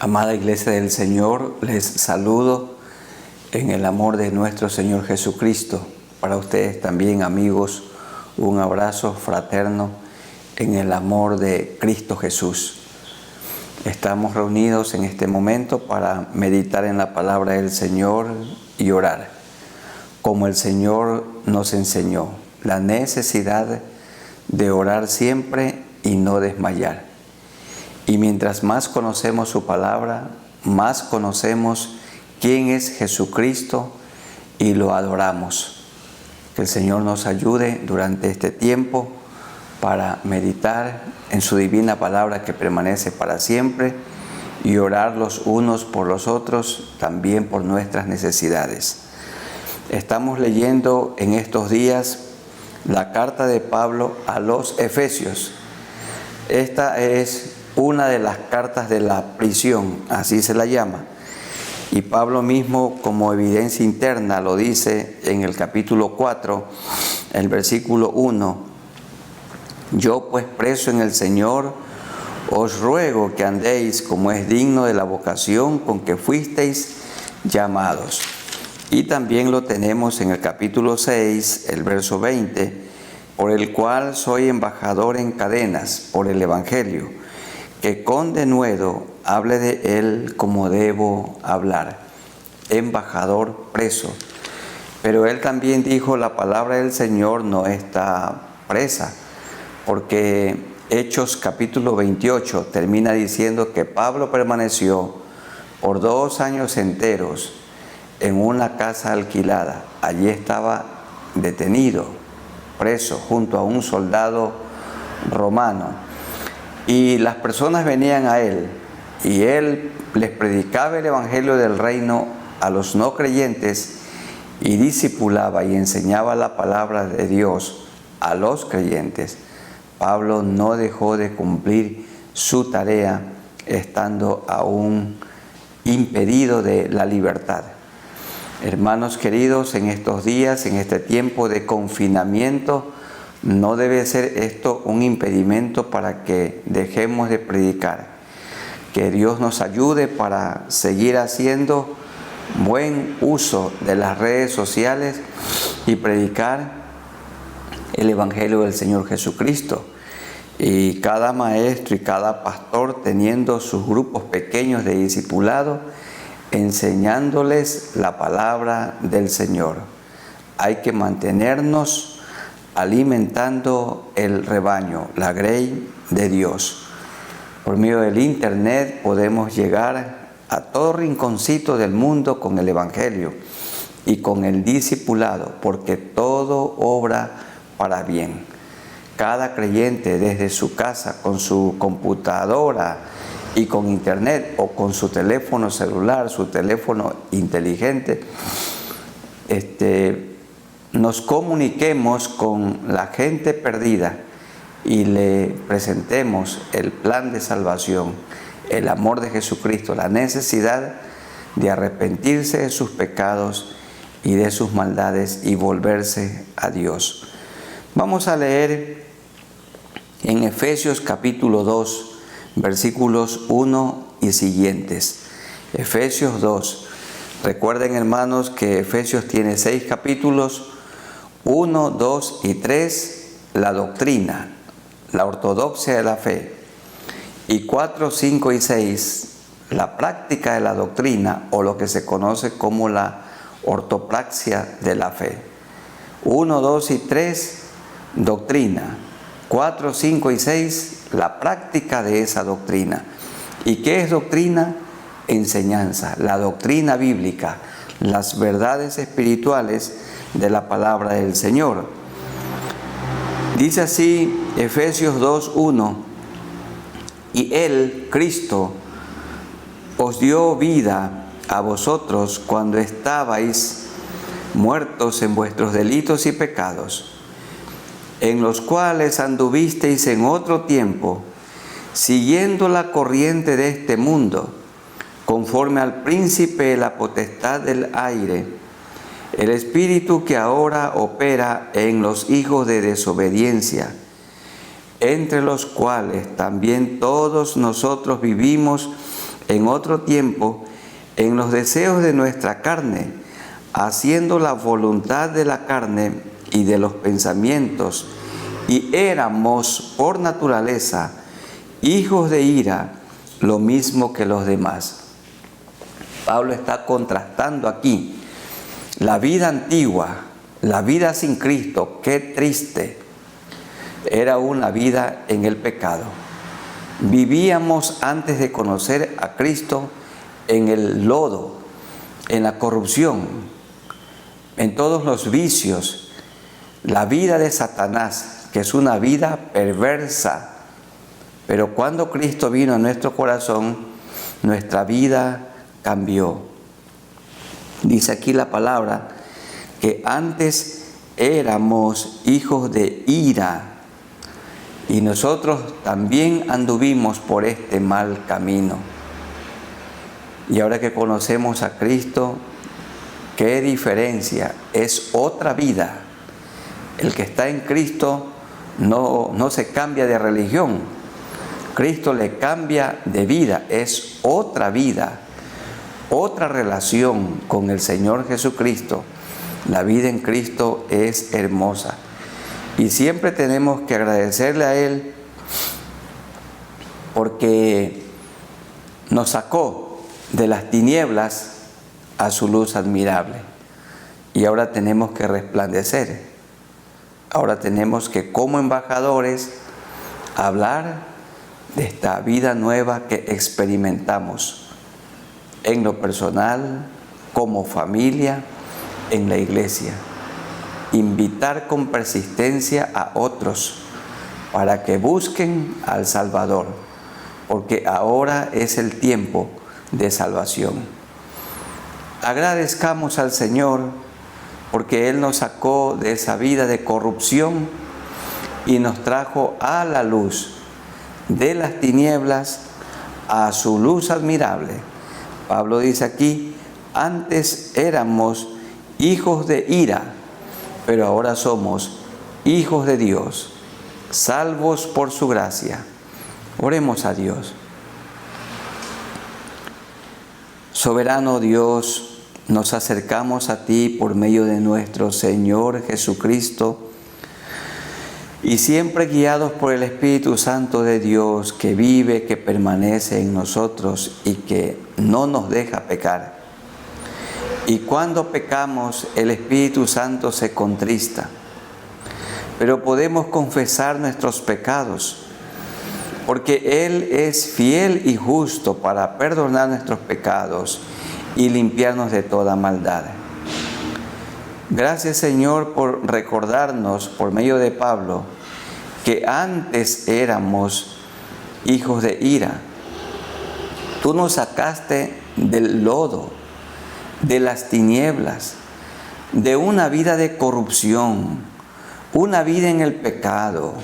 Amada Iglesia del Señor, les saludo en el amor de nuestro Señor Jesucristo. Para ustedes también, amigos, un abrazo fraterno en el amor de Cristo Jesús. Estamos reunidos en este momento para meditar en la palabra del Señor y orar, como el Señor nos enseñó, la necesidad de orar siempre y no desmayar. Y mientras más conocemos su palabra, más conocemos quién es Jesucristo y lo adoramos. Que el Señor nos ayude durante este tiempo para meditar en su divina palabra que permanece para siempre y orar los unos por los otros, también por nuestras necesidades. Estamos leyendo en estos días la carta de Pablo a los Efesios. Esta es una de las cartas de la prisión, así se la llama. Y Pablo mismo, como evidencia interna, lo dice en el capítulo 4, el versículo 1. Yo pues preso en el Señor, os ruego que andéis como es digno de la vocación con que fuisteis llamados. Y también lo tenemos en el capítulo 6, el verso 20, por el cual soy embajador en cadenas por el Evangelio, que con denuedo hable de él como debo hablar, embajador preso. Pero él también dijo, la palabra del Señor no está presa, porque Hechos capítulo 28 termina diciendo que Pablo permaneció por 2 años enteros en una casa alquilada. Allí estaba detenido, preso, junto a un soldado romano. Y las personas venían a él y él les predicaba el evangelio del reino a los no creyentes y discipulaba y enseñaba la palabra de Dios a los creyentes. Pablo no dejó de cumplir su tarea estando aún impedido de la libertad. Hermanos queridos, en estos días, en este tiempo de confinamiento, no debe ser esto un impedimento para que dejemos de predicar. Que Dios nos ayude para seguir haciendo buen uso de las redes sociales y predicar el Evangelio del Señor Jesucristo. Y cada maestro y cada pastor teniendo sus grupos pequeños de discipulado, enseñándoles la palabra del Señor. Hay que mantenernos alimentando el rebaño, la grey de Dios. Por medio del internet podemos llegar a todo rinconcito del mundo con el Evangelio y con el discipulado, porque todo obra para bien. Cada creyente desde su casa, con su computadora y con internet o con su teléfono celular, su teléfono inteligente, nos comuniquemos con la gente perdida y le presentemos el plan de salvación, el amor de Jesucristo, la necesidad de arrepentirse de sus pecados y de sus maldades y volverse a Dios. Vamos a leer en Efesios capítulo 2, versículos 1 y siguientes. Efesios 2. Recuerden, hermanos, que Efesios tiene 6 capítulos. 1, 2 y 3, la doctrina, la ortodoxia de la fe. Y 4, 5 y 6, la práctica de la doctrina, o lo que se conoce como la ortopraxia de la fe. 1, 2 y 3, doctrina. 4, 5 y 6, la práctica de esa doctrina. ¿Y qué es doctrina? Enseñanza, la doctrina bíblica, las verdades espirituales de la palabra del Señor. Dice así Efesios 2:1, y Él, Cristo, os dio vida a vosotros cuando estabais muertos en vuestros delitos y pecados, en los cuales anduvisteis en otro tiempo, siguiendo la corriente de este mundo, conforme al príncipe de la potestad del aire, el espíritu que ahora opera en los hijos de desobediencia, entre los cuales también todos nosotros vivimos en otro tiempo en los deseos de nuestra carne, haciendo la voluntad de la carne y de los pensamientos, y éramos por naturaleza hijos de ira, lo mismo que los demás. Pablo está contrastando aquí la vida antigua, la vida sin Cristo. Qué triste. Era una vida en el pecado. Vivíamos antes de conocer a Cristo en el lodo, en la corrupción, en todos los vicios. La vida de Satanás, que es una vida perversa. Pero cuando Cristo vino a nuestro corazón, nuestra vida cambió. Dice aquí la palabra que antes éramos hijos de ira y nosotros también anduvimos por este mal camino. Y ahora que conocemos a Cristo, qué diferencia, es otra vida. El que está en Cristo no se cambia de religión. Cristo le cambia de vida, es otra vida, otra relación con el Señor Jesucristo. La vida en Cristo es hermosa y siempre tenemos que agradecerle a Él porque nos sacó de las tinieblas a su luz admirable y ahora tenemos que resplandecer. Ahora tenemos que, como embajadores, hablar de esta vida nueva que experimentamos en lo personal, como familia, en la iglesia. Invitar con persistencia a otros para que busquen al Salvador, porque ahora es el tiempo de salvación. Agradezcamos al Señor porque Él nos sacó de esa vida de corrupción y nos trajo a la luz de las tinieblas a su luz admirable. Pablo dice aquí, antes éramos hijos de ira, pero ahora somos hijos de Dios, salvos por su gracia. Oremos a Dios. Soberano Dios, nos acercamos a ti por medio de nuestro Señor Jesucristo, y siempre guiados por el Espíritu Santo de Dios que vive, que permanece en nosotros y que no nos deja pecar. Y cuando pecamos, el Espíritu Santo se contrista. Pero podemos confesar nuestros pecados, porque Él es fiel y justo para perdonar nuestros pecados y limpiarnos de toda maldad. Gracias, Señor, por recordarnos por medio de Pablo que antes éramos hijos de ira. Tú nos sacaste del lodo, de las tinieblas, de una vida de corrupción, una vida en el pecado,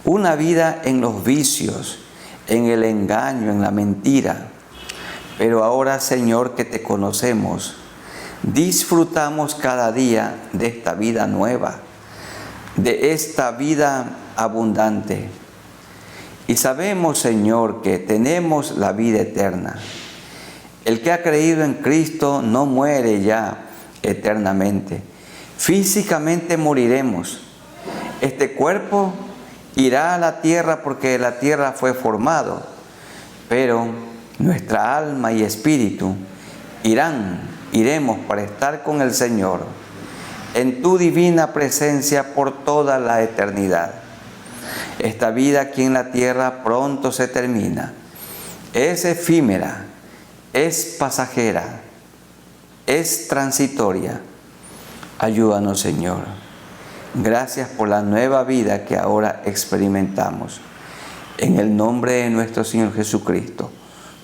una vida en los vicios, en el engaño, en la mentira. Pero ahora, Señor, que te conocemos, disfrutamos cada día de esta vida nueva, de esta vida abundante. Y sabemos, Señor, que tenemos la vida eterna. El que ha creído en Cristo no muere ya eternamente. Físicamente moriremos. Este cuerpo irá a la tierra porque la tierra fue formado, pero nuestra alma y espíritu iremos para estar con el Señor en tu divina presencia por toda la eternidad. Esta vida aquí en la tierra pronto se termina. Es efímera, es pasajera, es transitoria. Ayúdanos, Señor. Gracias por la nueva vida que ahora experimentamos. En el nombre de nuestro Señor Jesucristo,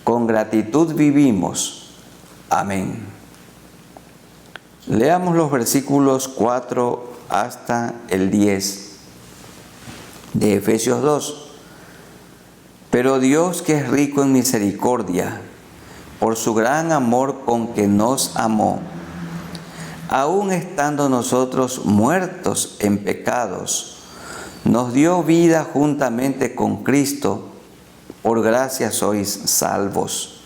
con gratitud vivimos. Amén. Leamos los versículos 4 hasta el 10 de Efesios 2. Pero Dios, que es rico en misericordia, por su gran amor con que nos amó, aun estando nosotros muertos en pecados, nos dio vida juntamente con Cristo. Por gracia sois salvos.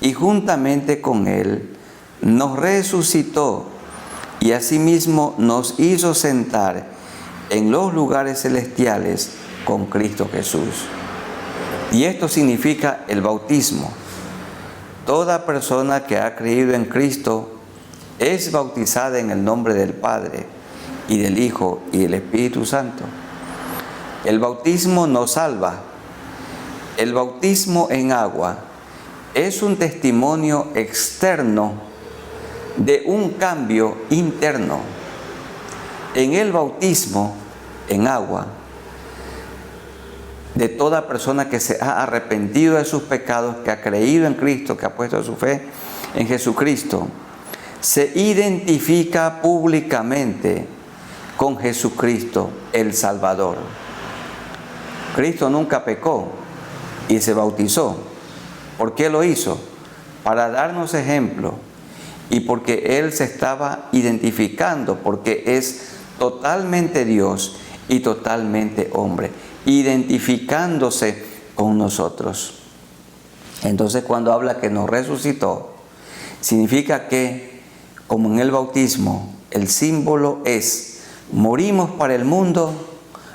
y juntamente con Él nos resucitó y asimismo nos hizo sentar en los lugares celestiales con Cristo Jesús. Y esto significa el bautismo. Toda persona que ha creído en Cristo es bautizada en el nombre del Padre y del Hijo y del Espíritu Santo. El bautismo nos salva. El bautismo en agua es un testimonio externo de un cambio interno. En el bautismo en agua, de toda persona que se ha arrepentido de sus pecados, que ha creído en Cristo, que ha puesto su fe en Jesucristo, se identifica públicamente con Jesucristo, el Salvador. Cristo nunca pecó y se bautizó. ¿Por qué lo hizo? Para darnos ejemplo y porque Él se estaba identificando, porque es totalmente Dios y totalmente hombre, identificándose con nosotros. Entonces, cuando habla que nos resucitó, significa que, como en el bautismo, el símbolo es: morimos para el mundo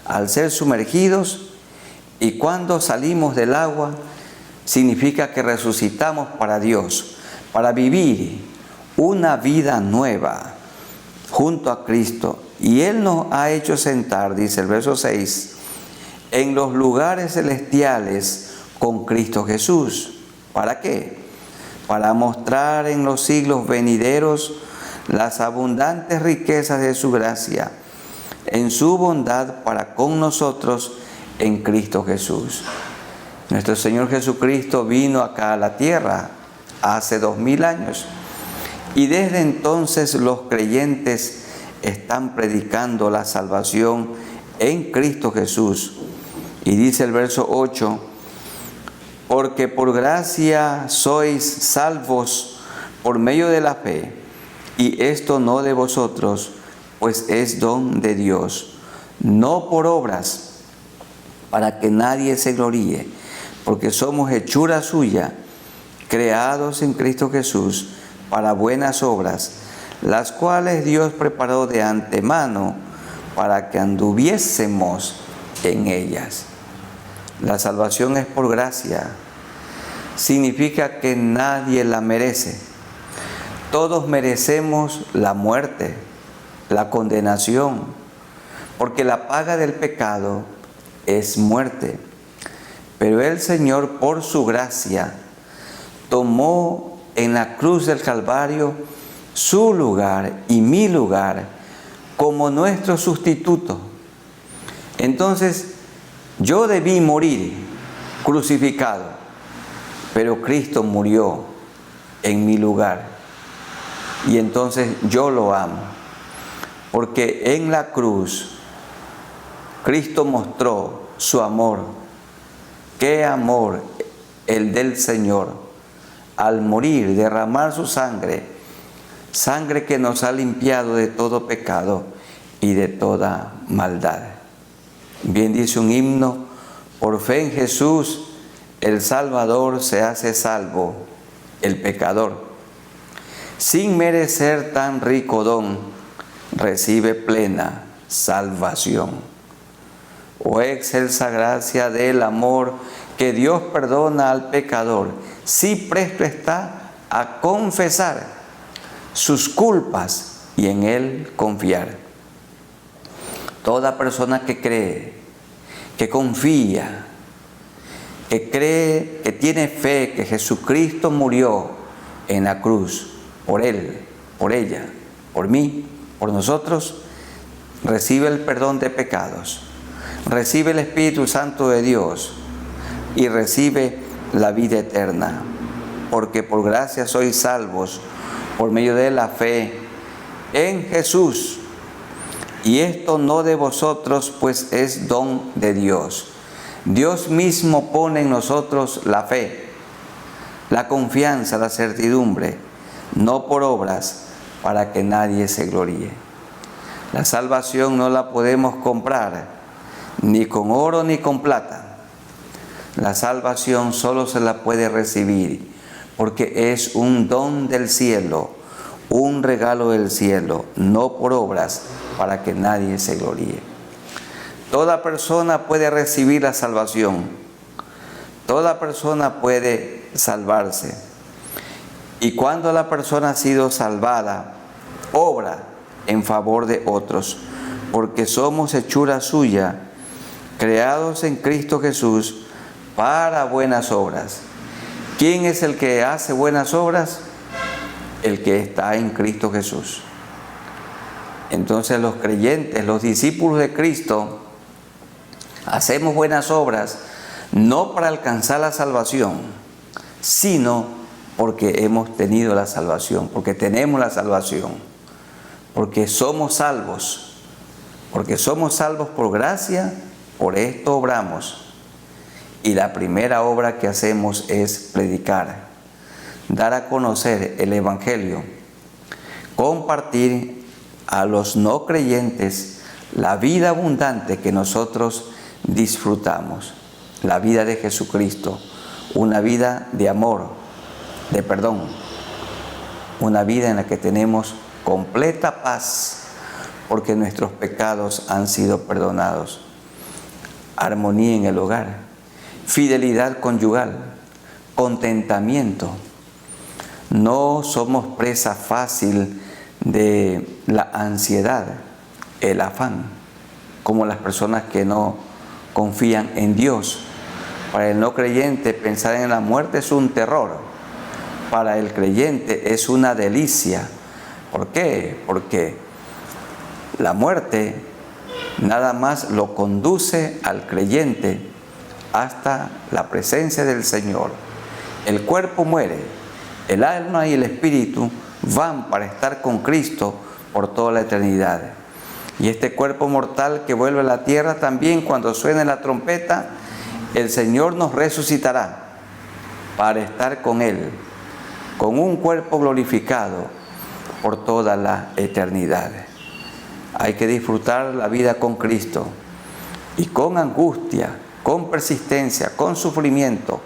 al ser sumergidos, y cuando salimos del agua, significa que resucitamos para Dios, para vivir una vida nueva junto a Cristo. Y Él nos ha hecho sentar, dice el verso 6, en los lugares celestiales con Cristo Jesús. ¿Para qué? Para mostrar en los siglos venideros las abundantes riquezas de su gracia, en su bondad para con nosotros en Cristo Jesús. Nuestro Señor Jesucristo vino acá a la tierra hace 2000 años y desde entonces los creyentes están predicando la salvación en Cristo Jesús. Y dice el verso 8, porque por gracia sois salvos por medio de la fe, y esto no de vosotros, pues es don de Dios, no por obras, para que nadie se gloríe, porque somos hechura suya, creados en Cristo Jesús para buenas obras, las cuales Dios preparó de antemano para que anduviésemos en ellas. La salvación es por gracia. Significa que nadie la merece. Todos merecemos la muerte, la condenación, porque la paga del pecado es muerte. Pero el Señor, por su gracia, tomó en la cruz del Calvario su lugar y mi lugar como nuestro sustituto. Entonces, yo debí morir crucificado, pero Cristo murió en mi lugar. Y entonces yo lo amo, porque en la cruz Cristo mostró su amor. ¡Qué amor el del Señor! Al morir, derramar su sangre, sangre que nos ha limpiado de todo pecado y de toda maldad. Bien dice un himno: por fe en Jesús, el Salvador se hace salvo, el pecador. Sin merecer tan rico don, recibe plena salvación. Oh excelsa gracia del amor, que Dios perdona al pecador, si presto está a confesar sus culpas y en Él confiar. Toda persona que cree, que confía, que cree, que tiene fe que Jesucristo murió en la cruz por él, por ella, por mí, por nosotros, recibe el perdón de pecados, recibe el Espíritu Santo de Dios y recibe la vida eterna, porque por gracia sois salvos por medio de la fe en Jesús. Y esto no de vosotros, pues es don de Dios. Dios mismo pone en nosotros la fe, la confianza, la certidumbre, no por obras, para que nadie se gloríe. La salvación no la podemos comprar, ni con oro ni con plata. La salvación solo se la puede recibir porque es un don del cielo, un regalo del cielo, no por obras, para que nadie se gloríe. Toda persona puede recibir la salvación, toda persona puede salvarse. Y cuando la persona ha sido salvada, obra en favor de otros, porque somos hechura suya, creados en Cristo Jesús para buenas obras. ¿Quién es el que hace buenas obras? El que está en Cristo Jesús. Entonces los creyentes, los discípulos de Cristo, hacemos buenas obras no para alcanzar la salvación, sino porque hemos tenido la salvación, porque tenemos la salvación, porque somos salvos por gracia, por esto obramos. Y la primera obra que hacemos es predicar, dar a conocer el Evangelio, compartir a los no creyentes la vida abundante que nosotros disfrutamos, la vida de Jesucristo, una vida de amor, de perdón, una vida en la que tenemos completa paz porque nuestros pecados han sido perdonados, armonía en el hogar, fidelidad conyugal, contentamiento. No somos presa fácil de la ansiedad, el afán, como las personas que no confían en Dios. Para el no creyente, pensar en la muerte es un terror. Para el creyente es una delicia. ¿Por qué? Porque la muerte nada más lo conduce al creyente hasta la presencia del Señor. El cuerpo muere, el alma y el espíritu van para estar con Cristo por toda la eternidad. Y este cuerpo mortal que vuelve a la tierra, también cuando suene la trompeta, el Señor nos resucitará para estar con Él, con un cuerpo glorificado por toda la eternidad. Hay que disfrutar la vida con Cristo y con angustia, con persistencia, con sufrimiento,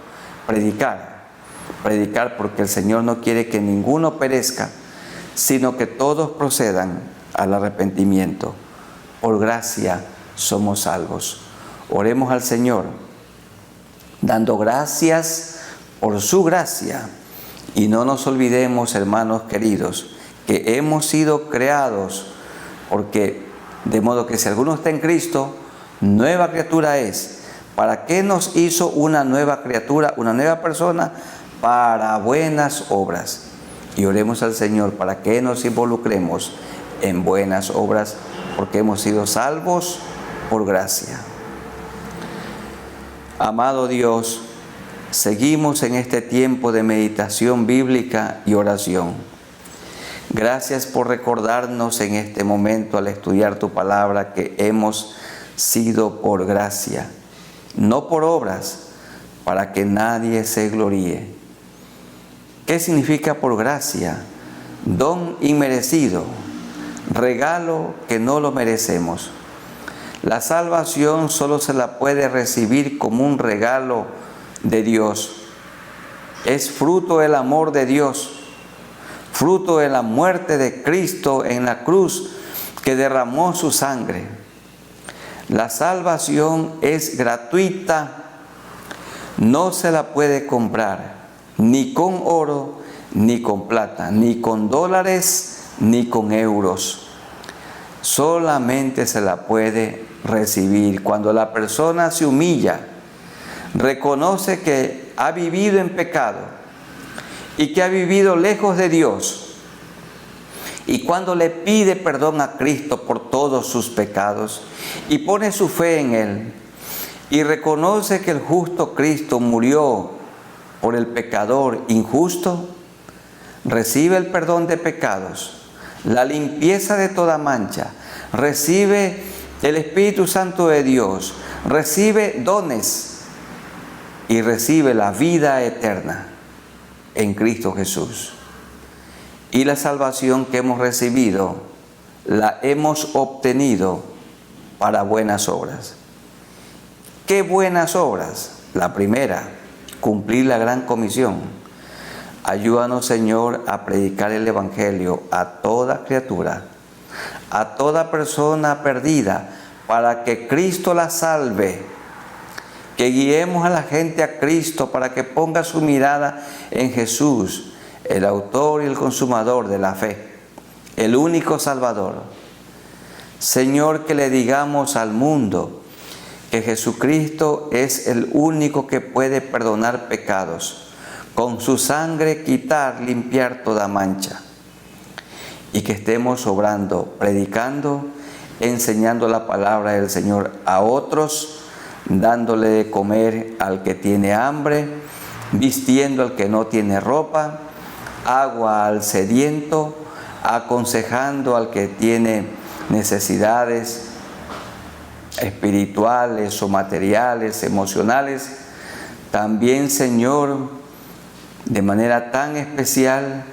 predicar porque el Señor no quiere que ninguno perezca, sino que todos procedan al arrepentimiento. Por gracia somos salvos. Oremos al Señor, dando gracias por su gracia. Y no nos olvidemos, hermanos queridos, que hemos sido creados porque, de modo que si alguno está en Cristo, nueva criatura es. ¿Para qué nos hizo una nueva criatura, una nueva persona? Para buenas obras. Y oremos al Señor para que nos involucremos en buenas obras, porque hemos sido salvos por gracia. Amado Dios, seguimos en este tiempo de meditación bíblica y oración. Gracias por recordarnos en este momento al estudiar tu palabra que hemos sido por gracia, no por obras, para que nadie se gloríe. ¿Qué significa por gracia? Don inmerecido, regalo que no lo merecemos. La salvación solo se la puede recibir como un regalo de Dios. Es fruto del amor de Dios, fruto de la muerte de Cristo en la cruz que derramó su sangre. La salvación es gratuita, no se la puede comprar, ni con oro, ni con plata, ni con dólares, ni con euros. Solamente se la puede recibir cuando la persona se humilla, reconoce que ha vivido en pecado y que ha vivido lejos de Dios. Y cuando le pide perdón a Cristo por todos sus pecados y pone su fe en Él y reconoce que el justo Cristo murió por el pecador injusto, recibe el perdón de pecados, la limpieza de toda mancha, recibe el Espíritu Santo de Dios, recibe dones y recibe la vida eterna en Cristo Jesús. Y la salvación que hemos recibido, la hemos obtenido para buenas obras. ¿Qué buenas obras? La primera, cumplir la gran comisión. Ayúdanos, Señor, a predicar el Evangelio a toda criatura, a toda persona perdida, para que Cristo la salve. Que guiemos a la gente a Cristo para que ponga su mirada en Jesús, el autor y el consumador de la fe, el único Salvador. Señor, que le digamos al mundo que Jesucristo es el único que puede perdonar pecados, con su sangre quitar, limpiar toda mancha. Y que estemos obrando, predicando, enseñando la palabra del Señor a otros, dándole de comer al que tiene hambre, vistiendo al que no tiene ropa, agua al sediento, aconsejando al que tiene necesidades espirituales o materiales, emocionales. También, Señor, de manera tan especial,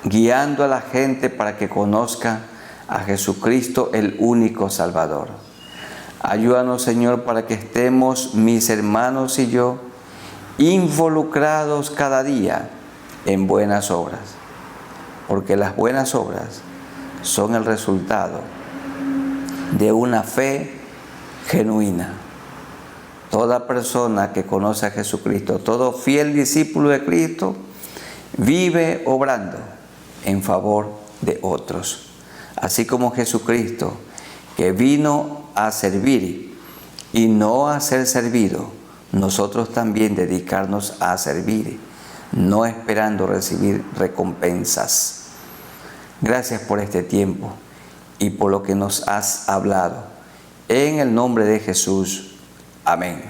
guiando a la gente para que conozca a Jesucristo, el único Salvador. Ayúdanos, Señor, para que estemos, mis hermanos y yo, involucrados cada día en buenas obras, porque las buenas obras son el resultado de una fe genuina. Toda persona que conoce a Jesucristo, todo fiel discípulo de Cristo, vive obrando en favor de otros. Así como Jesucristo, que vino a servir y no a ser servido, nosotros también dedicarnos a servir, no esperando recibir recompensas. Gracias por este tiempo y por lo que nos has hablado. En el nombre de Jesús. Amén.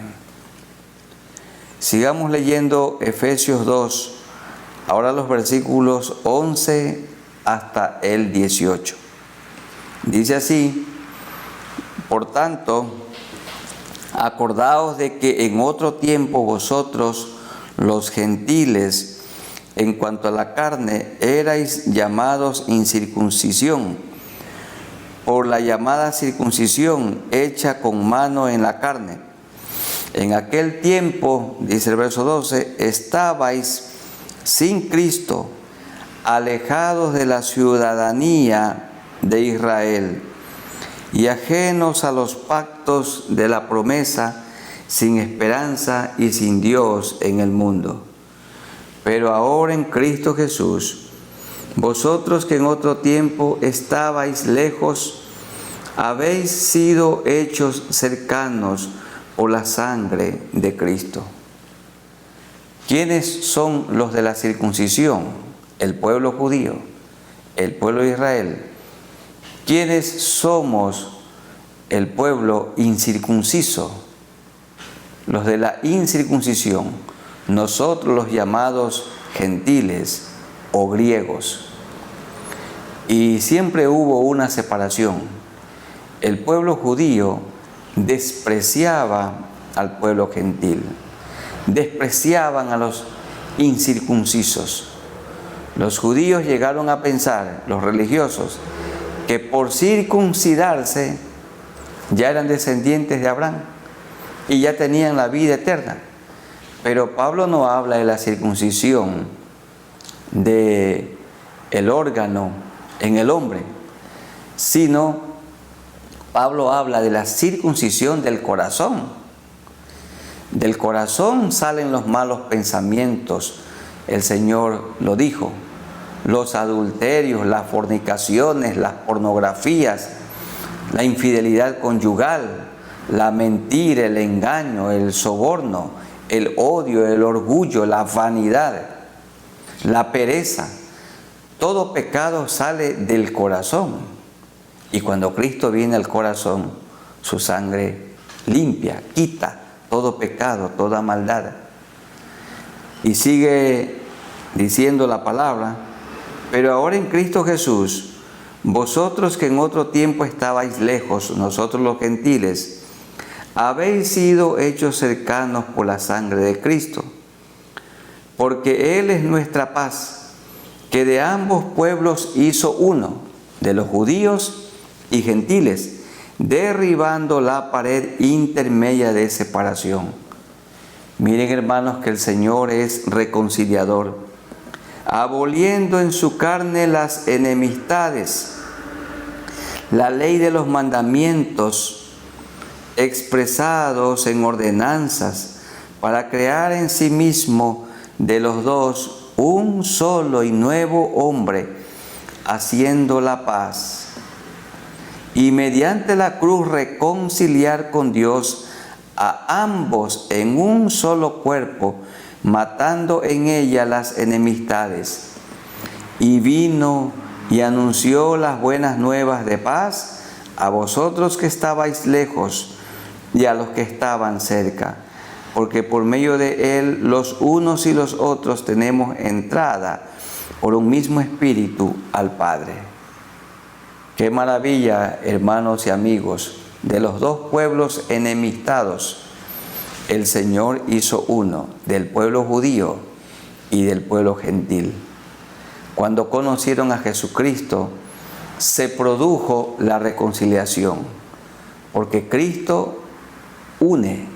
Sigamos leyendo Efesios 2, ahora los versículos 11 hasta el 18. Dice así: por tanto, acordaos de que en otro tiempo vosotros, los gentiles, en cuanto a la carne, erais llamados incircuncisión, por la llamada circuncisión hecha con mano en la carne. En aquel tiempo, dice el verso 12, estabais sin Cristo, alejados de la ciudadanía de Israel y ajenos a los pactos de la promesa, sin esperanza y sin Dios en el mundo. Pero ahora en Cristo Jesús, vosotros que en otro tiempo estabais lejos, habéis sido hechos cercanos por la sangre de Cristo. ¿Quiénes son los de la circuncisión? El pueblo judío, el pueblo de Israel. ¿Quiénes somos el pueblo incircunciso? Los de la incircuncisión, nosotros los llamados gentiles o griegos. Y siempre hubo una separación. El pueblo judío despreciaba al pueblo gentil, despreciaban a los incircuncisos. Los judíos llegaron a pensar, los religiosos, que por circuncidarse ya eran descendientes de Abraham y ya tenían la vida eterna. Pero Pablo no habla de la circuncisión de el órgano en el hombre, sino Pablo habla de la circuncisión del corazón. Del corazón salen los malos pensamientos, el Señor lo dijo, los adulterios, las fornicaciones, las pornografías, la infidelidad conyugal, la mentira, el engaño, el soborno, el odio, el orgullo, la vanidad, la pereza. Todo pecado sale del corazón. Y cuando Cristo viene al corazón, su sangre limpia, quita todo pecado, toda maldad. Y sigue diciendo la palabra: pero ahora en Cristo Jesús, vosotros que en otro tiempo estabais lejos, nosotros los gentiles, habéis sido hechos cercanos por la sangre de Cristo, porque Él es nuestra paz, que de ambos pueblos hizo uno, de los judíos y gentiles, derribando la pared intermedia de separación. Miren, hermanos, que el Señor es reconciliador. aboliendo en su carne las enemistades, la ley de los mandamientos expresados en ordenanzas, para crear en sí mismo de los dos un solo y nuevo hombre, haciendo la paz, y mediante la cruz reconciliar con Dios a ambos en un solo cuerpo, matando en ella las enemistades. Y vino y anunció las buenas nuevas de paz a vosotros que estabais lejos y a los que estaban cerca, porque por medio de él los unos y los otros tenemos entrada por un mismo espíritu al Padre. Qué maravilla, hermanos y amigos, de los dos pueblos enemistados, el Señor hizo uno, del pueblo judío y del pueblo gentil. Cuando conocieron a Jesucristo, se produjo la reconciliación, porque Cristo une,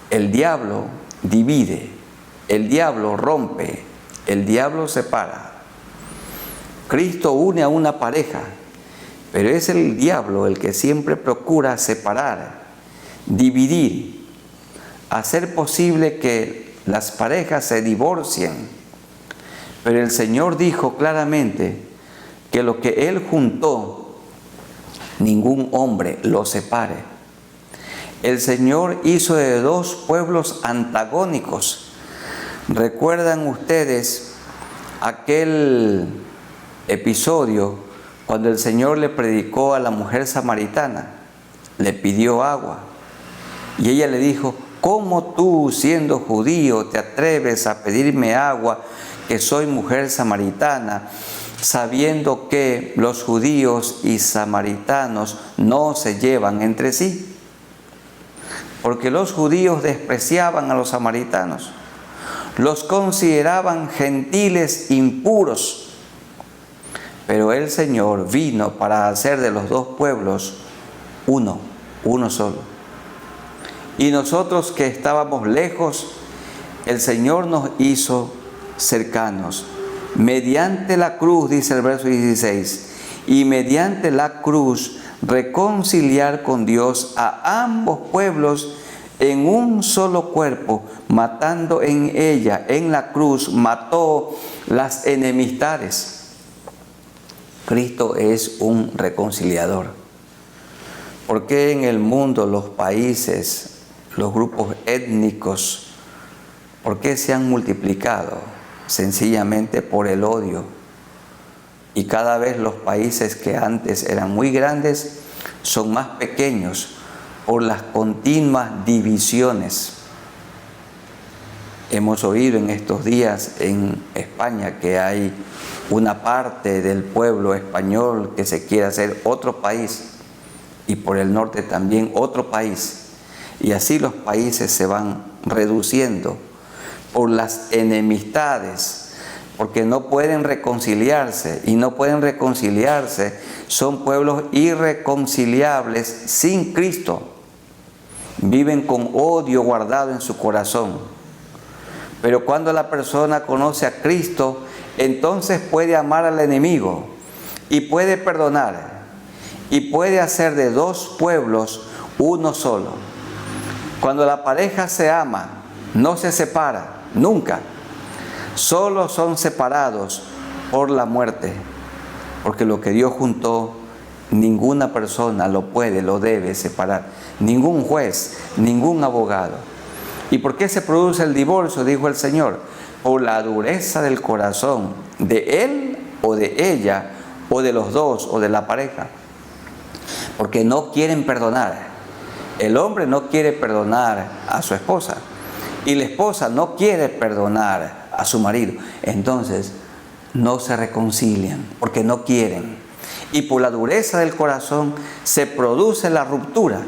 el diablo divide, el diablo rompe, el diablo separa. Cristo une a una pareja, pero es el diablo el que siempre procura separar, dividir, hacer posible que las parejas se divorcien. Pero el Señor dijo claramente que lo que Él juntó, ningún hombre lo separe. El Señor hizo de dos pueblos antagónicos. ¿Recuerdan ustedes aquel episodio cuando el Señor le predicó a la mujer samaritana? Le pidió agua y ella le dijo: ¿cómo tú, siendo judío, te atreves a pedirme agua, que soy mujer samaritana, sabiendo que los judíos y samaritanos no se llevan entre sí? Porque los judíos despreciaban a los samaritanos, los consideraban gentiles impuros. Pero el Señor vino para hacer de los dos pueblos uno solo. Y nosotros que estábamos lejos, el Señor nos hizo cercanos. Mediante la cruz, dice el verso 16, y mediante la cruz reconciliar con Dios a ambos pueblos en un solo cuerpo, matando en ella, en la cruz, mató las enemistades. Cristo es un reconciliador. ¿Por qué en el mundo los países, los grupos étnicos, por qué se han multiplicado? Sencillamente por el odio. Y cada vez los países que antes eran muy grandes son más pequeños por las continuas divisiones. Hemos oído en estos días en España que hay una parte del pueblo español que se quiere hacer otro país, y por el norte también otro país. Y así los países se van reduciendo por las enemistades, porque no pueden reconciliarse, y no pueden reconciliarse, son pueblos irreconciliables sin Cristo. Viven con odio guardado en su corazón. Pero cuando la persona conoce a Cristo, entonces puede amar al enemigo y puede perdonar y puede hacer de dos pueblos uno solo. Cuando la pareja se ama, no se separa nunca. Solo son separados por la muerte, porque lo que Dios juntó, ninguna persona lo puede, lo debe separar, ningún juez, ningún abogado. ¿Y por qué se produce el divorcio? Dijo el Señor: por la dureza del corazón de él o de ella, o de los dos, o de la pareja, porque no quieren perdonar. El hombre no quiere perdonar a su esposa, y la esposa no quiere perdonar a su marido. Entonces no se reconcilian porque no quieren, y por la dureza del corazón se produce la ruptura.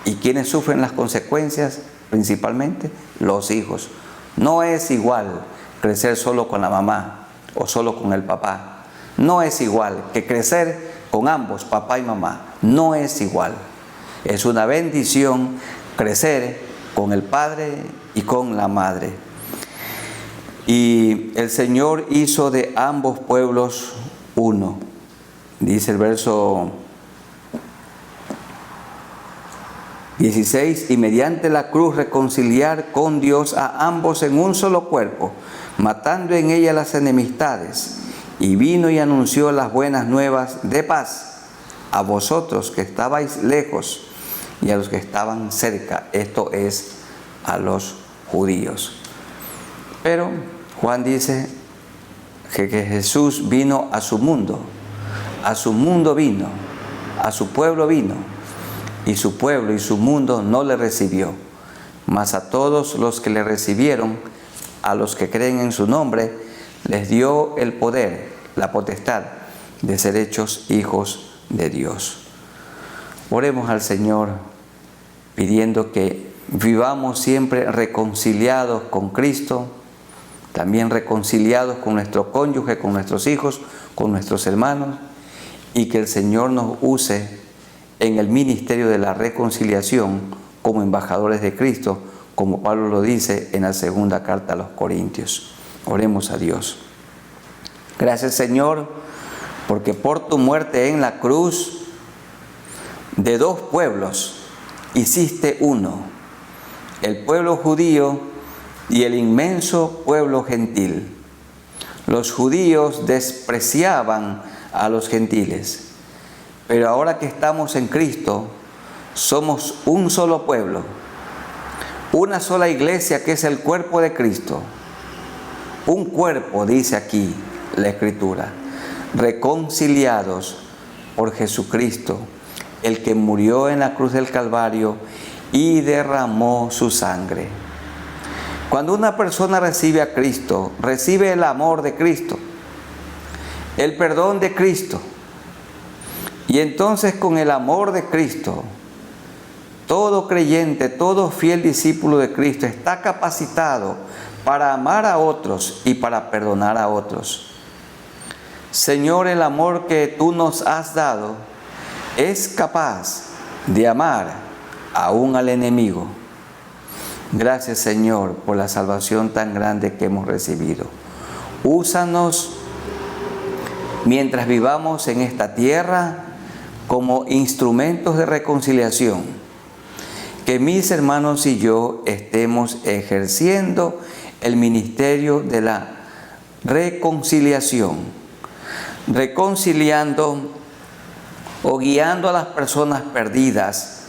¿Y quiénes sufren las consecuencias? Principalmente los hijos. No es igual crecer solo con la mamá o solo con el papá. No es igual que crecer con ambos, papá y mamá. No es igual. Es una bendición crecer con el padre y con la madre. Y el Señor hizo de ambos pueblos uno. Dice el verso 16, y mediante la cruz reconciliar con Dios a ambos en un solo cuerpo, matando en ella las enemistades. Y vino y anunció las buenas nuevas de paz a vosotros que estabais lejos y a los que estaban cerca, esto es, a los judíos. Pero Juan dice que Jesús vino a su mundo vino, a su pueblo vino, y su pueblo y su mundo no le recibió. Mas a todos los que le recibieron, a los que creen en su nombre, les dio el poder, la potestad de ser hechos hijos de Dios. Oremos al Señor pidiendo que vivamos siempre reconciliados con Cristo, también reconciliados con nuestro cónyuge, con nuestros hijos, con nuestros hermanos, y que el Señor nos use en el ministerio de la reconciliación como embajadores de Cristo, como Pablo lo dice en la segunda carta a los Corintios. Oremos a Dios. Gracias, Señor, porque por tu muerte en la cruz, de dos pueblos hiciste uno, el pueblo judío y el inmenso pueblo gentil. Los judíos despreciaban a los gentiles, pero ahora que estamos en Cristo, somos un solo pueblo, una sola iglesia que es el cuerpo de Cristo. Un cuerpo, dice aquí la Escritura, reconciliados por Jesucristo, el que murió en la cruz del Calvario y derramó su sangre. Cuando una persona recibe a Cristo, recibe el amor de Cristo, el perdón de Cristo. Y entonces con el amor de Cristo, todo creyente, todo fiel discípulo de Cristo está capacitado para amar a otros y para perdonar a otros. Señor, el amor que tú nos has dado es capaz de amar aún al enemigo. Gracias, Señor, por la salvación tan grande que hemos recibido. Úsanos mientras vivamos en esta tierra como instrumentos de reconciliación. Que mis hermanos y yo estemos ejerciendo el ministerio de la reconciliación, reconciliando o guiando a las personas perdidas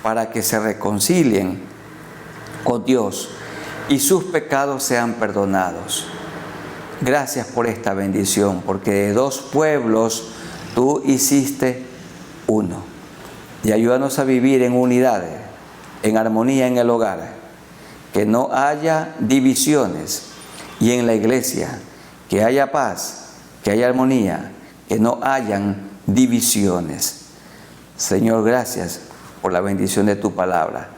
para que se reconcilien con Dios y sus pecados sean perdonados. Gracias por esta bendición, porque de dos pueblos tú hiciste uno. Y ayúdanos a vivir en unidad, en armonía en el hogar, que no haya divisiones, y en la iglesia que haya paz, que haya armonía, que no hayan divisiones. Señor, gracias por la bendición de tu palabra,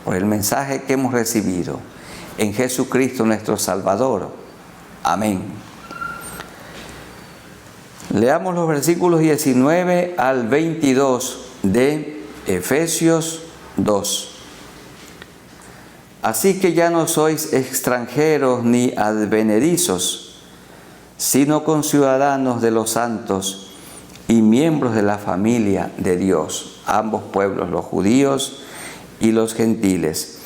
por el mensaje que hemos recibido en Jesucristo nuestro Salvador. Amén. Leamos los versículos 19 al 22 de Efesios 2. Así que ya no sois extranjeros ni advenedizos, sino conciudadanos de los santos y miembros de la familia de Dios, ambos pueblos, los judíos y los gentiles,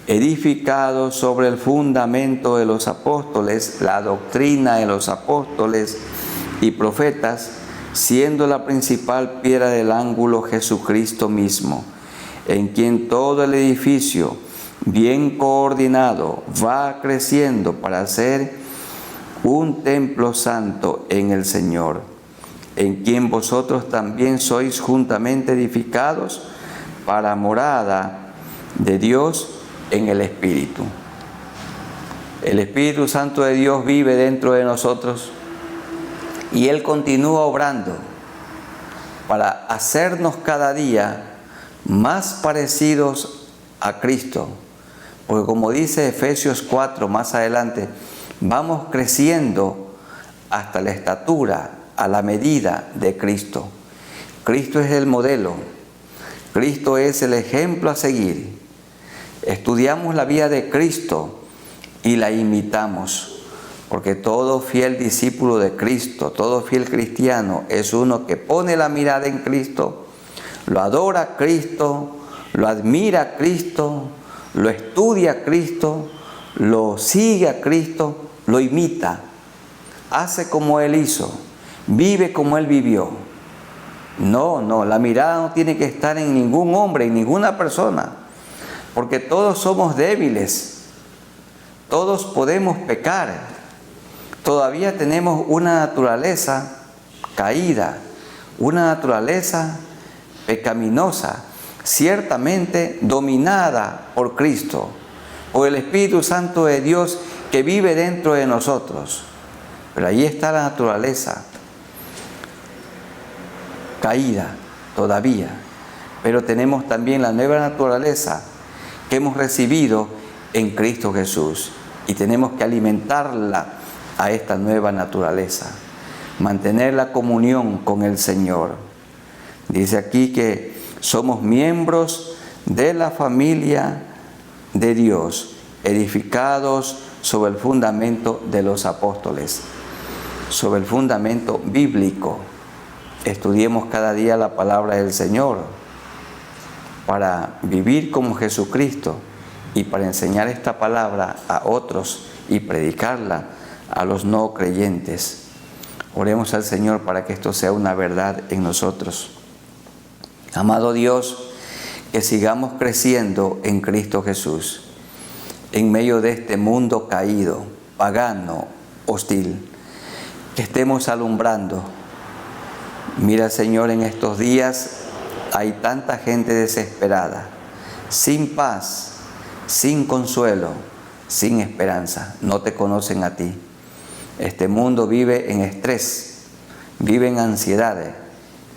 edificados sobre el fundamento de los apóstoles, la doctrina de los apóstoles y profetas, siendo la principal piedra del ángulo Jesucristo mismo, en quien todo el edificio, bien coordinado, va creciendo para ser un templo santo en el Señor, en quien vosotros también sois juntamente edificados para morada de Dios en el Espíritu. El Espíritu Santo de Dios vive dentro de nosotros y Él continúa obrando para hacernos cada día más parecidos a Cristo. Porque como dice Efesios 4 más adelante, vamos creciendo hasta la estatura, a la medida de Cristo. Cristo es el modelo, Cristo es el ejemplo a seguir. Estudiamos la vida de Cristo y la imitamos. Porque todo fiel discípulo de Cristo, todo fiel cristiano es uno que pone la mirada en Cristo, lo adora a Cristo, lo admira a Cristo, lo estudia a Cristo, lo sigue a Cristo, lo imita, hace como Él hizo, vive como Él vivió. No, la mirada no tiene que estar en ningún hombre, en ninguna persona, porque todos somos débiles, todos podemos pecar. Todavía tenemos una naturaleza caída, una naturaleza pecaminosa, ciertamente dominada por Cristo, por el Espíritu Santo de Dios que vive dentro de nosotros. Pero ahí está la naturaleza caída todavía. Pero tenemos también la nueva naturaleza que hemos recibido en Cristo Jesús. Y tenemos que alimentarla a esta nueva naturaleza, mantener la comunión con el Señor. Dice aquí que somos miembros de la familia de Dios, edificados sobre el fundamento de los apóstoles, sobre el fundamento bíblico. Estudiemos cada día la palabra del Señor para vivir como Jesucristo y para enseñar esta palabra a otros y predicarla a los no creyentes. Oremos al Señor para que esto sea una verdad en nosotros. Amado Dios, que sigamos creciendo en Cristo Jesús, en medio de este mundo caído, pagano, hostil, que estemos alumbrando. Mira, Señor, en estos días hay tanta gente desesperada, sin paz, sin consuelo, sin esperanza. No te conocen a ti. Este mundo vive en estrés, vive en ansiedades,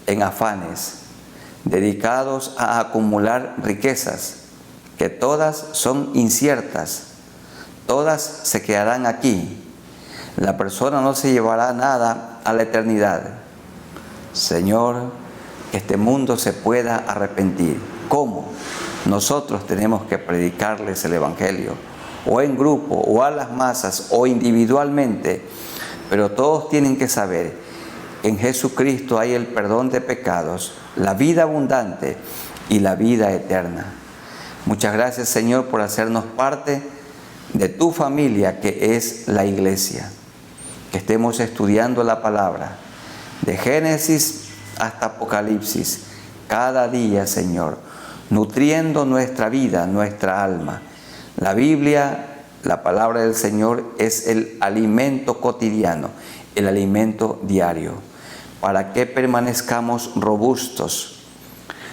en afanes, dedicados a acumular riquezas, que todas son inciertas, todas se quedarán aquí. La persona no se llevará nada a la eternidad. Señor, que este mundo se pueda arrepentir. ¿Cómo? Nosotros tenemos que predicarles el Evangelio, o en grupo, o a las masas, o individualmente, pero todos tienen que saber que en Jesucristo hay el perdón de pecados, la vida abundante y la vida eterna. Muchas gracias, Señor, por hacernos parte de tu familia, que es la iglesia. Que estemos estudiando la palabra, de Génesis hasta Apocalipsis, cada día, Señor, nutriendo nuestra vida, nuestra alma. La Biblia, la palabra del Señor, es el alimento cotidiano, el alimento diario, para que permanezcamos robustos.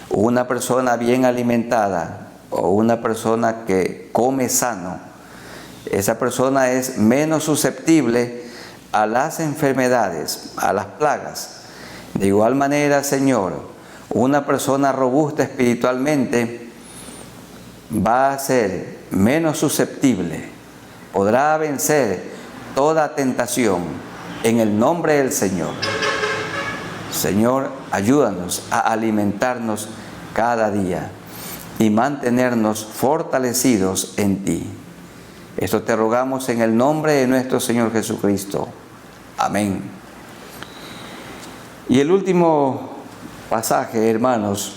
Una persona bien alimentada o una persona que come sano, esa persona es menos susceptible a las enfermedades, a las plagas. De igual manera, Señor, una persona robusta espiritualmente va a ser menos susceptible, podrá vencer toda tentación en el nombre del Señor. Señor, ayúdanos a alimentarnos cada día y mantenernos fortalecidos en ti. Esto te rogamos en el nombre de nuestro Señor Jesucristo. Amén. Y el último pasaje, hermanos,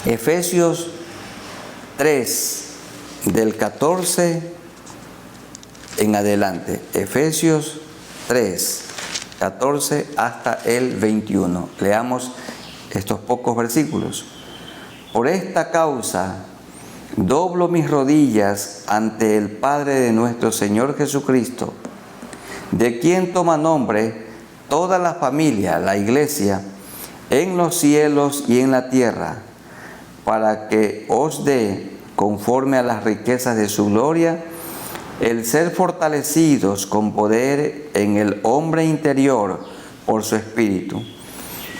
Efesios 3, del 14 en adelante. Efesios 3, 14 hasta el 21. Leamos estos pocos versículos. Por esta causa doblo mis rodillas ante el Padre de nuestro Señor Jesucristo, de quien toma nombre toda la familia, la iglesia, en los cielos y en la tierra, para que os dé, conforme a las riquezas de su gloria, el ser fortalecidos con poder en el hombre interior por su Espíritu,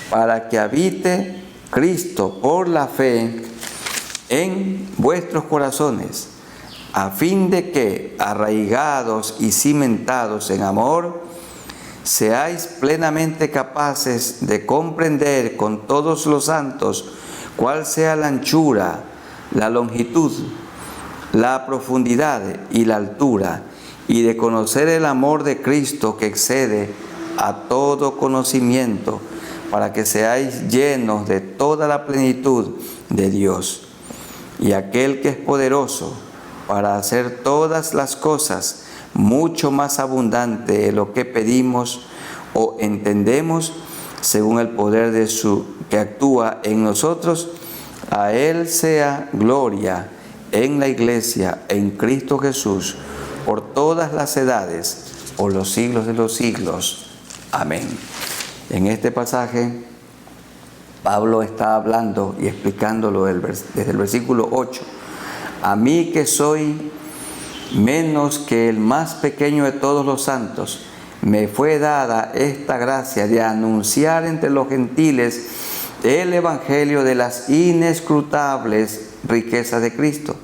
para que habite Cristo por la fe en vuestros corazones, a fin de que, arraigados y cimentados en amor, seáis plenamente capaces de comprender con todos los santos cuál sea la anchura, la longitud, la profundidad y la altura, y de conocer el amor de Cristo que excede a todo conocimiento, para que seáis llenos de toda la plenitud de Dios. Y aquel que es poderoso para hacer todas las cosas mucho más abundante de lo que pedimos o entendemos, según el poder de su que actúa en nosotros, a Él sea gloria en la Iglesia, en Cristo Jesús, por todas las edades, por los siglos de los siglos. Amén. En este pasaje, Pablo está hablando y explicándolo desde el versículo 8. A mí que soy menos que el más pequeño de todos los santos, me fue dada esta gracia de anunciar entre los gentiles el evangelio de las inescrutables riquezas de Cristo,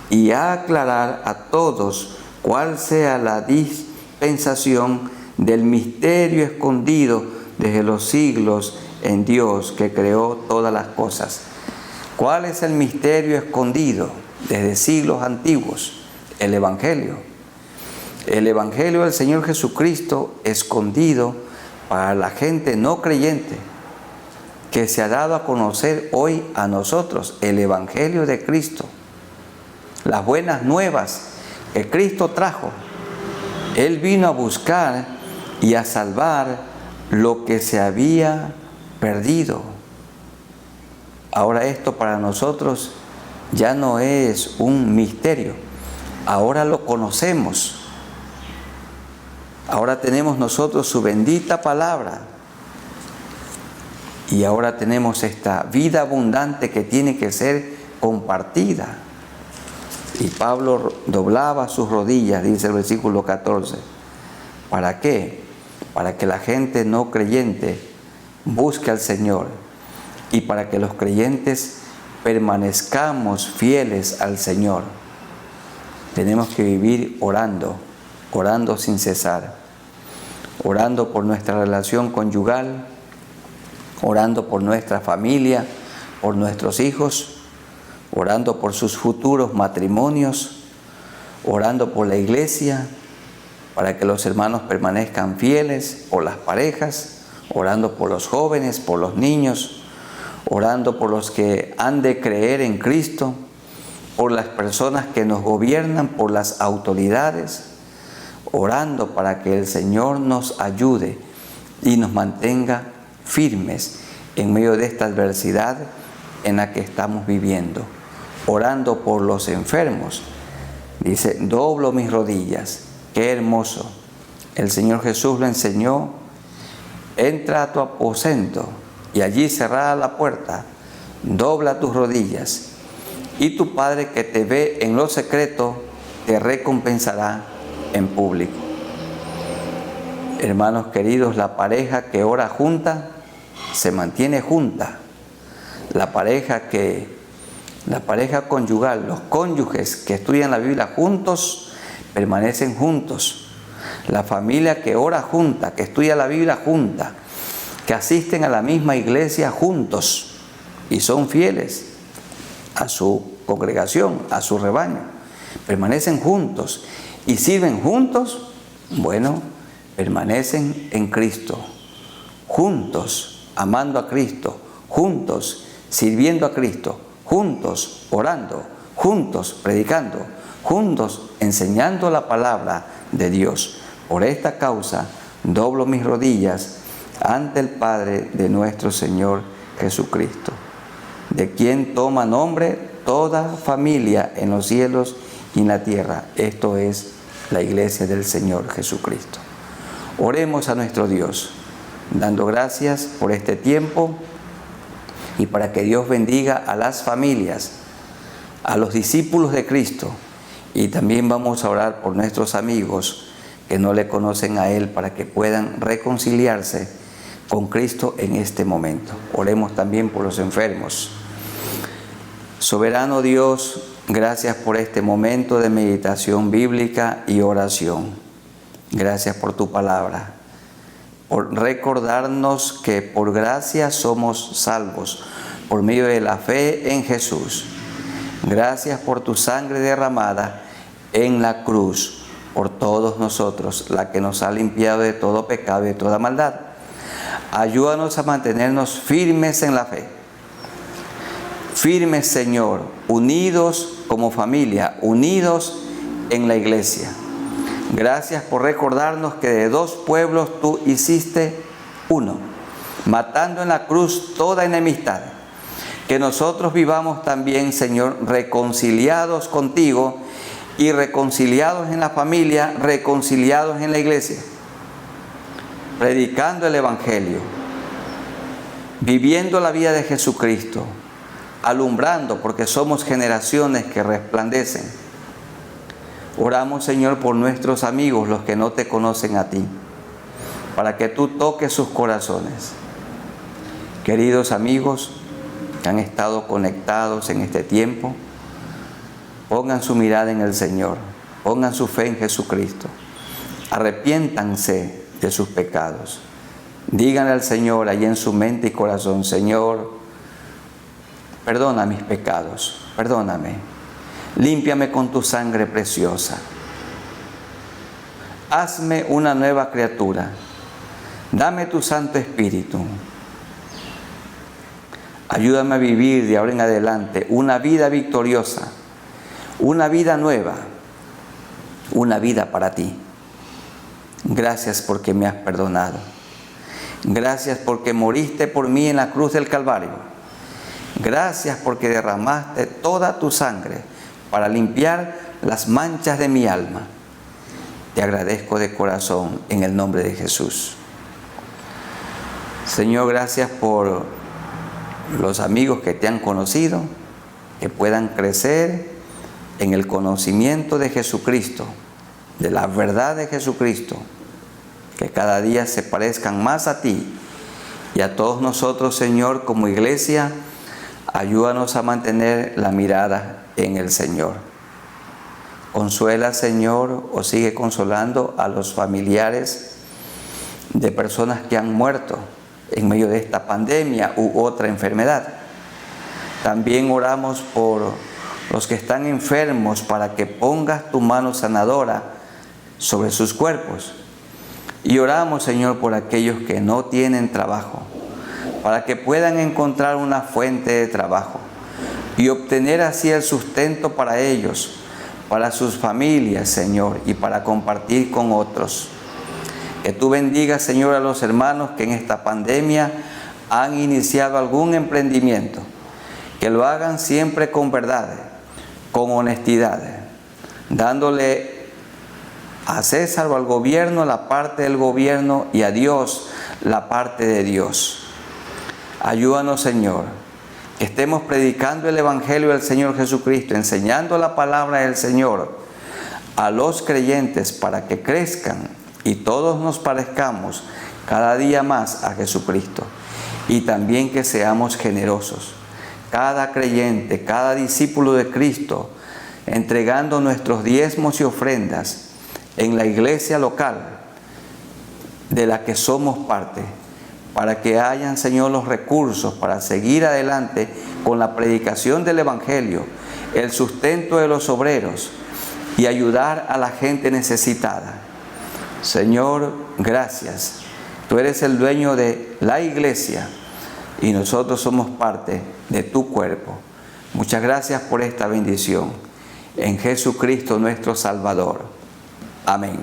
y a aclarar a todos cuál sea la dispensación del misterio escondido desde los siglos en Dios que creó todas las cosas. ¿Cuál es el misterio escondido desde siglos antiguos? El Evangelio. El Evangelio del Señor Jesucristo escondido para la gente no creyente, que se ha dado a conocer hoy a nosotros, el Evangelio de Cristo. Las buenas nuevas que Cristo trajo. Él vino a buscar y a salvar lo que se había perdido. Ahora esto para nosotros ya no es un misterio. Ahora lo conocemos. Ahora tenemos nosotros su bendita palabra. Y ahora tenemos esta vida abundante que tiene que ser compartida. Y Pablo doblaba sus rodillas, dice el versículo 14. ¿Para qué? Para que la gente no creyente busque al Señor y para que los creyentes permanezcamos fieles al Señor. Tenemos que vivir orando, orando sin cesar, orando por nuestra relación conyugal, orando por nuestra familia, por nuestros hijos, orando por sus futuros matrimonios, orando por la iglesia, para que los hermanos permanezcan fieles, por las parejas, orando por los jóvenes, por los niños, orando por los que han de creer en Cristo, por las personas que nos gobiernan, por las autoridades, orando para que el Señor nos ayude y nos mantenga firmes en medio de esta adversidad en la que estamos viviendo. Orando por los enfermos. Dice, doblo mis rodillas. Qué hermoso. El Señor Jesús lo enseñó. Entra a tu aposento y allí cerrada la puerta, dobla tus rodillas y tu Padre que te ve en lo secreto te recompensará en público. Hermanos queridos, la pareja que ora junta se mantiene junta. La pareja conyugal, los cónyuges que estudian la Biblia juntos, permanecen juntos. La familia que ora junta, que estudia la Biblia junta, que asisten a la misma iglesia juntos y son fieles a su congregación, a su rebaño, permanecen juntos y sirven juntos, bueno, permanecen en Cristo, juntos, amando a Cristo, juntos, sirviendo a Cristo, juntos, orando, juntos, predicando, juntos, enseñando la palabra de Dios. Por esta causa, doblo mis rodillas ante el Padre de nuestro Señor Jesucristo, de quien toma nombre toda familia en los cielos y en la tierra. Esto es la iglesia del Señor Jesucristo. Oremos a nuestro Dios, dando gracias por este tiempo y para que Dios bendiga a las familias, a los discípulos de Cristo, y también vamos a orar por nuestros amigos que no le conocen a Él para que puedan reconciliarse con Cristo en este momento. Oremos también por los enfermos. Soberano Dios, gracias por este momento de meditación bíblica y oración. Gracias por tu palabra, por recordarnos que por gracia somos salvos, por medio de la fe en Jesús. Gracias por tu sangre derramada en la cruz, por todos nosotros, la que nos ha limpiado de todo pecado y de toda maldad. Ayúdanos a mantenernos firmes en la fe. Firmes, Señor, unidos como familia, unidos en la iglesia. Gracias por recordarnos que de dos pueblos tú hiciste uno, matando en la cruz toda enemistad. Que nosotros vivamos también, Señor, reconciliados contigo y reconciliados en la familia, reconciliados en la iglesia, predicando el Evangelio, viviendo la vida de Jesucristo, alumbrando, porque somos generaciones que resplandecen. Oramos, Señor, por nuestros amigos, los que no te conocen a ti, para que tú toques sus corazones. Queridos amigos que han estado conectados en este tiempo, pongan su mirada en el Señor, pongan su fe en Jesucristo, arrepiéntanse de sus pecados. Díganle al Señor allí en su mente y corazón: Señor, perdona mis pecados, perdóname, límpiame con tu sangre preciosa, hazme una nueva criatura, dame tu Santo Espíritu, ayúdame a vivir de ahora en adelante una vida victoriosa, una vida nueva, una vida para ti. Gracias porque me has perdonado. Gracias porque moriste por mí en la cruz del Calvario. Gracias porque derramaste toda tu sangre para limpiar las manchas de mi alma. Te agradezco de corazón en el nombre de Jesús. Señor, gracias por los amigos que te han conocido, que puedan crecer en el conocimiento de Jesucristo, de la verdad de Jesucristo, que cada día se parezcan más a ti y a todos nosotros, Señor, como iglesia. Ayúdanos a mantener la mirada en el Señor. Consuela, Señor, o sigue consolando a los familiares de personas que han muerto en medio de esta pandemia u otra enfermedad. También oramos por los que están enfermos, para que pongas tu mano sanadora sobre sus cuerpos. Y oramos, Señor, por aquellos que no tienen trabajo, para que puedan encontrar una fuente de trabajo y obtener así el sustento para ellos, para sus familias, Señor, y para compartir con otros. Que tú bendigas, Señor, a los hermanos que en esta pandemia han iniciado algún emprendimiento, que lo hagan siempre con verdad, con honestidad, dándole a César o al gobierno la parte del gobierno y a Dios la parte de Dios. Ayúdanos, Señor, que estemos predicando el Evangelio del Señor Jesucristo, enseñando la palabra del Señor a los creyentes para que crezcan y todos nos parezcamos cada día más a Jesucristo. Y también que seamos generosos, cada creyente, cada discípulo de Cristo, entregando nuestros diezmos y ofrendas en la iglesia local de la que somos parte, para que hayan, Señor, los recursos para seguir adelante con la predicación del Evangelio, el sustento de los obreros y ayudar a la gente necesitada. Señor, gracias. Tú eres el dueño de la iglesia y nosotros somos parte de tu cuerpo. Muchas gracias por esta bendición. En Jesucristo nuestro Salvador. Amén.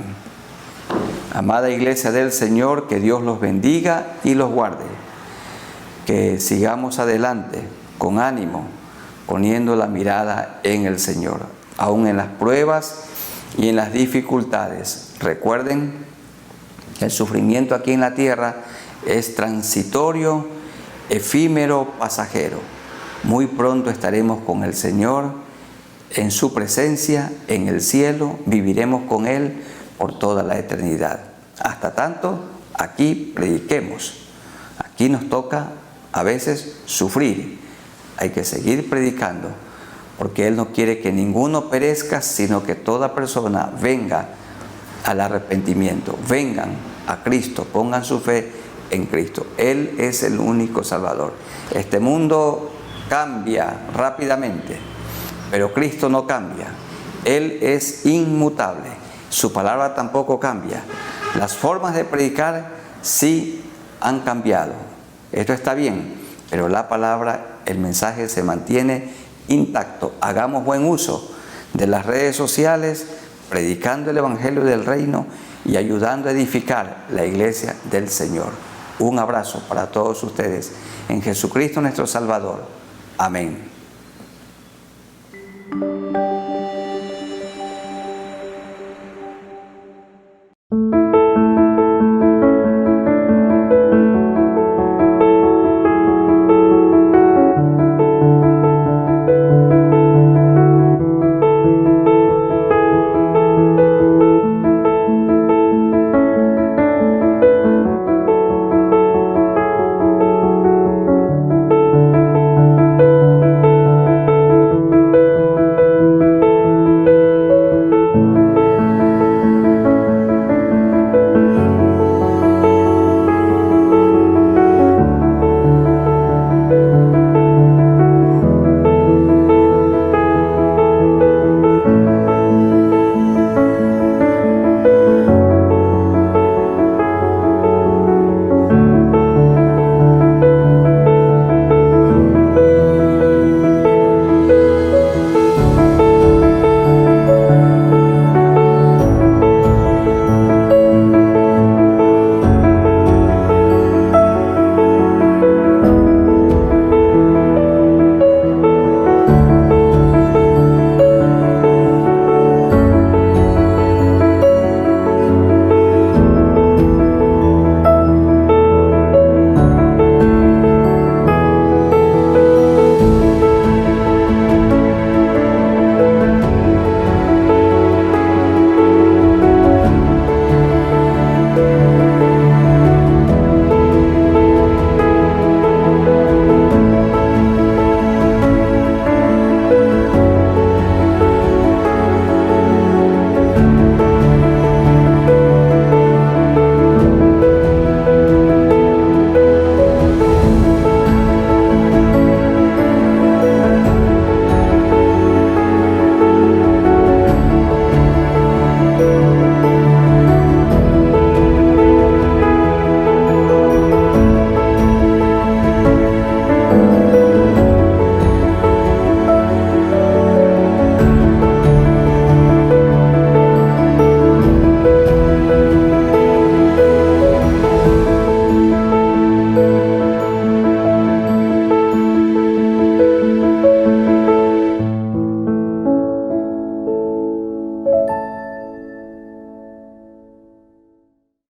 Amada iglesia del Señor, que Dios los bendiga y los guarde. Que sigamos adelante con ánimo, poniendo la mirada en el Señor, aún en las pruebas y en las dificultades. Recuerden que el sufrimiento aquí en la tierra es transitorio, efímero, pasajero. Muy pronto estaremos con el Señor en su presencia, en el cielo, viviremos con Él por toda la eternidad. Hasta tanto, aquí prediquemos. Aquí nos toca a veces sufrir. Hay que seguir predicando, porque Él no quiere que ninguno perezca, sino que toda persona venga al arrepentimiento, vengan a Cristo, pongan su fe en Cristo. Él es el único Salvador. Este mundo cambia rápidamente, pero Cristo no cambia. Él es inmutable Su palabra tampoco cambia. Las formas de predicar sí han cambiado. Esto está bien, pero la palabra, el mensaje se mantiene intacto. Hagamos buen uso de las redes sociales, predicando el Evangelio del Reino y ayudando a edificar la iglesia del Señor. Un abrazo para todos ustedes en Jesucristo nuestro Salvador. Amén.